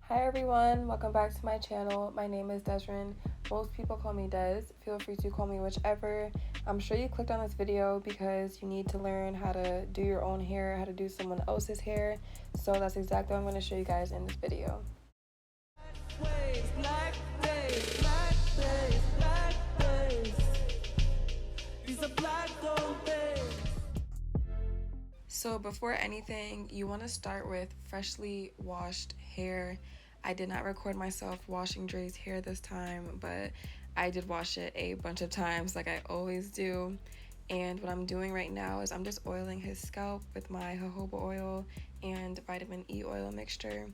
Hi everyone, welcome back to my channel. My name is DESZREN. Most people call me Des. Feel free to call me whichever. I'm sure you clicked on this video because you need to learn how to do your own hair, how to do someone else's hair. So that's exactly what I'm going to show you guys in this video. So before anything, you want to start with freshly washed hair. I did not record myself washing Dray's hair this time, but I did wash it a bunch of times like I always do. And what I'm doing right now is I'm just oiling his scalp with my jojoba oil and vitamin E oil mixture.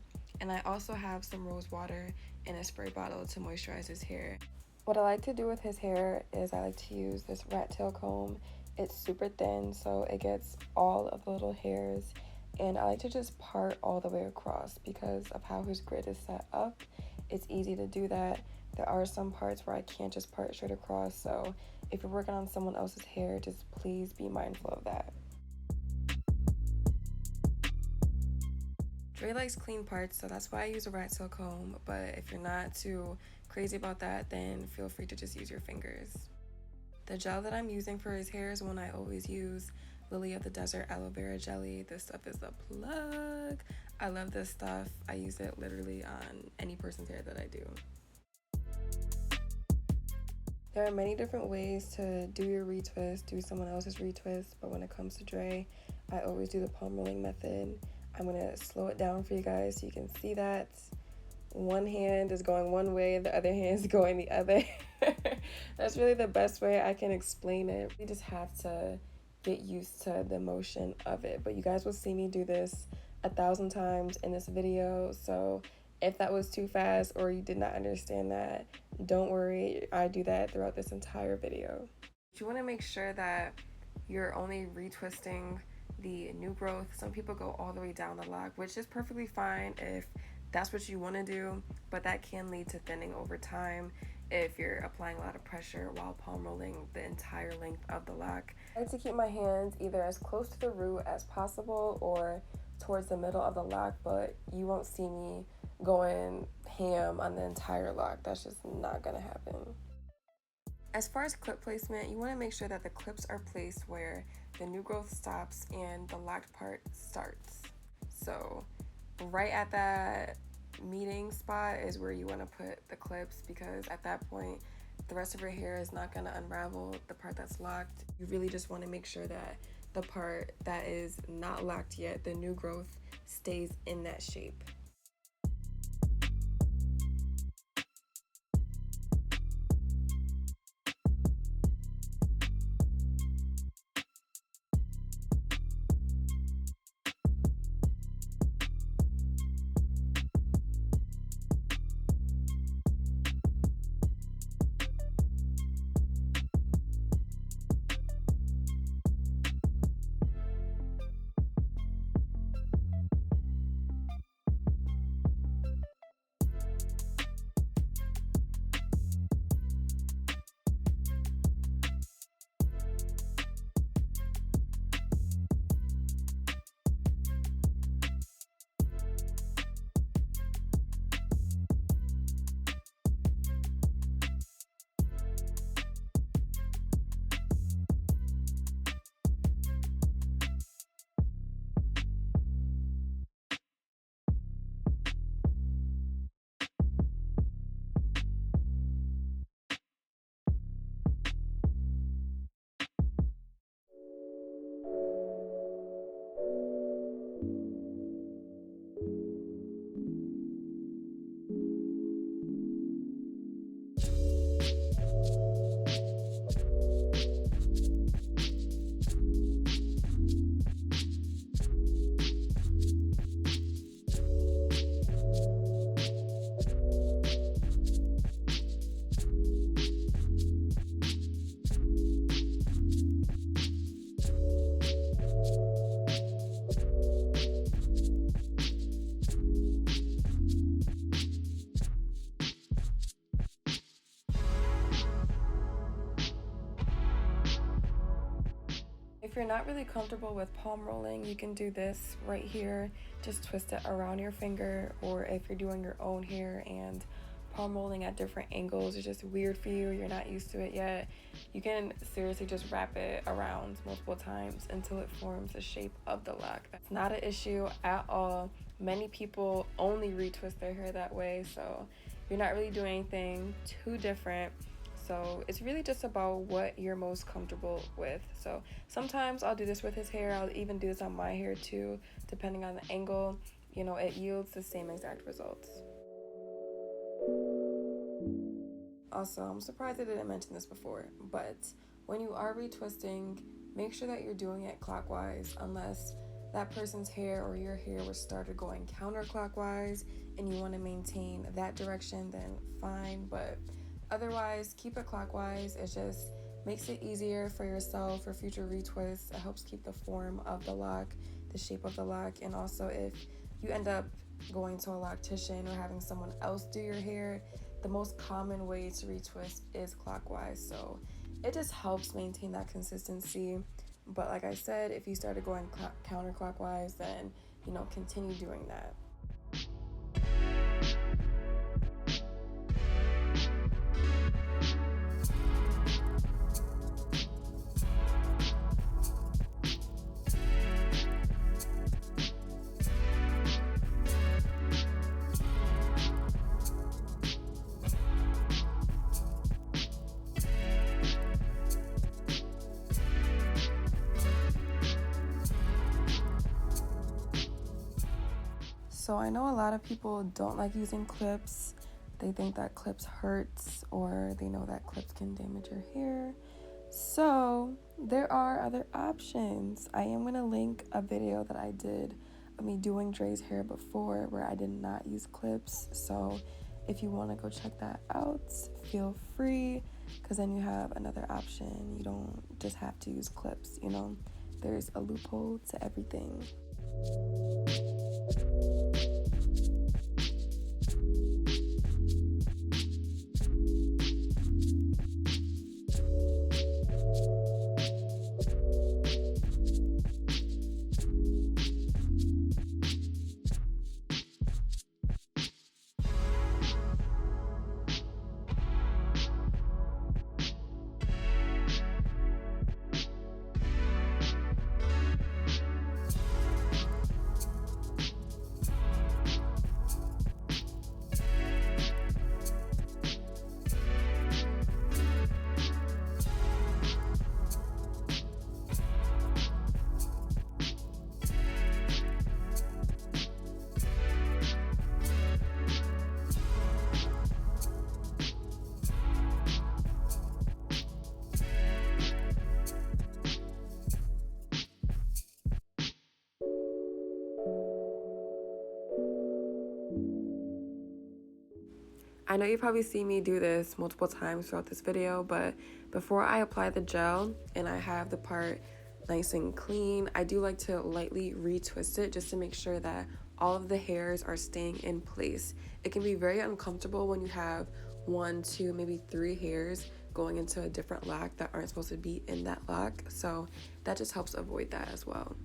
And I also have some rose water in a spray bottle to moisturize his hair. What I like to do with his hair is I like to use this rat tail comb. It's super thin, so it gets all of the little hairs, and I like to just part all the way across because of how his grid is set up. It's easy to do that. There are some parts where I can't just part straight across, so if you're working on someone else's hair, just please be mindful of that. Dray likes clean parts, so that's why I use a rat tail comb, but if you're not too crazy about that, then feel free to just use your fingers. The gel that I'm using for his hair is one I always use, Lily of the Desert Aloe Vera Jelly. This stuff is a plug. I love this stuff. I use it literally on any person's hair that I do. There are many different ways to do your retwist, do someone else's retwist, but when it comes to Dray, I always do the palm rolling method. I'm gonna slow it down for you guys so you can see that. One hand is going one way, the other hand is going the other. That's really the best way I can explain it. You just have to get used to the motion of it. But you guys will see me do this 1,000 times in this video. So if that was too fast or you did not understand that, don't worry. I do that throughout this entire video. You want to make sure that you're only retwisting the new growth. Some people go all the way down the lock, which is perfectly fine if that's what you want to do, but that can lead to thinning over time if you're applying a lot of pressure while palm rolling the entire length of the lock. I like to keep my hands either as close to the root as possible or towards the middle of the lock, but you won't see me going ham on the entire lock. That's just not gonna happen. As far as clip placement, you want to make sure that the clips are placed where the new growth stops and the locked part starts. So right at that meeting spot is where you want to put the clips, because at that point the rest of your hair is not going to unravel the part that's locked. You really just want to make sure that the part that is not locked yet, the new growth, stays in that shape. If you're not really comfortable with palm rolling, you can do this right here. just twist it around your finger, or if you're doing your own hair and palm rolling at different angles is just weird for you, you're not used to it yet, you can seriously just wrap it around multiple times until it forms the shape of the lock. That's not an issue at all. Many people only retwist their hair that way, so you're not really doing anything too different. So it's really just about what you're most comfortable with. So sometimes I'll do this with his hair, I'll even do this on my hair too, depending on the angle. You know, it yields the same exact results. Also, I'm surprised I didn't mention this before, but when you are retwisting, make sure that you're doing it clockwise, unless that person's hair or your hair was started going counterclockwise and you want to maintain that direction, then fine, but otherwise keep it clockwise. It just makes it easier for yourself for future retwists. It helps keep the form of the lock, the shape of the lock, and also if you end up going to a loctician or having someone else do your hair, the most common way to retwist is clockwise, so it just helps maintain that consistency. But like I said, if you started going counterclockwise, then, you know, continue doing that. So I know a lot of people don't like using clips. They think that clips hurts, or they know that clips can damage your hair. So there are other options. I am going to link a video that I did of me doing Dray's hair before where I did not use clips. So if you want to go check that out, feel free, because then you have another option. You don't just have to use clips, you know. There's a loophole to everything. I know you probably see me do this multiple times throughout this video, but before I apply the gel and I have the part nice and clean, I do like to lightly retwist it just to make sure that all of the hairs are staying in place. It can be very uncomfortable when you have 1, 2, maybe 3 hairs going into a different lock that aren't supposed to be in that lock, so that just helps avoid that as well.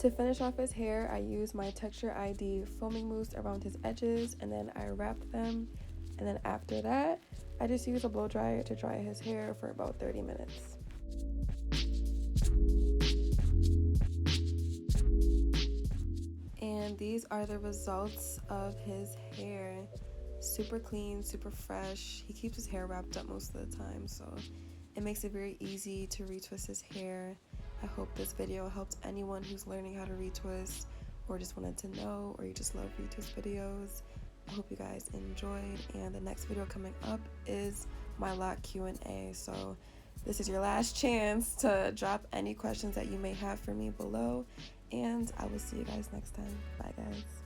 To finish off his hair, I used my Texture ID foaming mousse around his edges, and then I wrapped them. And then after that, I just used a blow dryer to dry his hair for about 30 minutes. And these are the results of his hair. Super clean, super fresh. He keeps his hair wrapped up most of the time, so it makes it very easy to retwist his hair. I hope this video helped anyone who's learning how to retwist or just wanted to know, or you just love retwist videos. I hope you guys enjoyed, and the next video coming up is my lock Q&A. So this is your last chance to drop any questions that you may have for me below, and I will see you guys next time. Bye guys.